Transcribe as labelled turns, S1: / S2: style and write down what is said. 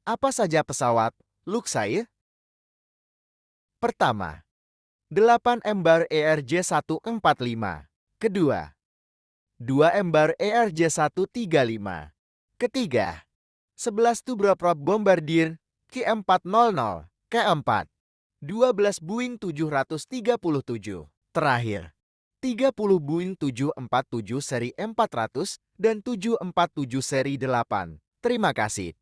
S1: Apa saja pesawat Luxair? Pertama, 8 Embraer ERJ-145. Kedua, 2 Embraer ERJ-135. Ketiga, 11 turboprop Bombardier Q400. Keempat, 12 Boeing 737. Terakhir, 30 Boeing 747 seri 400 dan 747 seri 8. Terima kasih.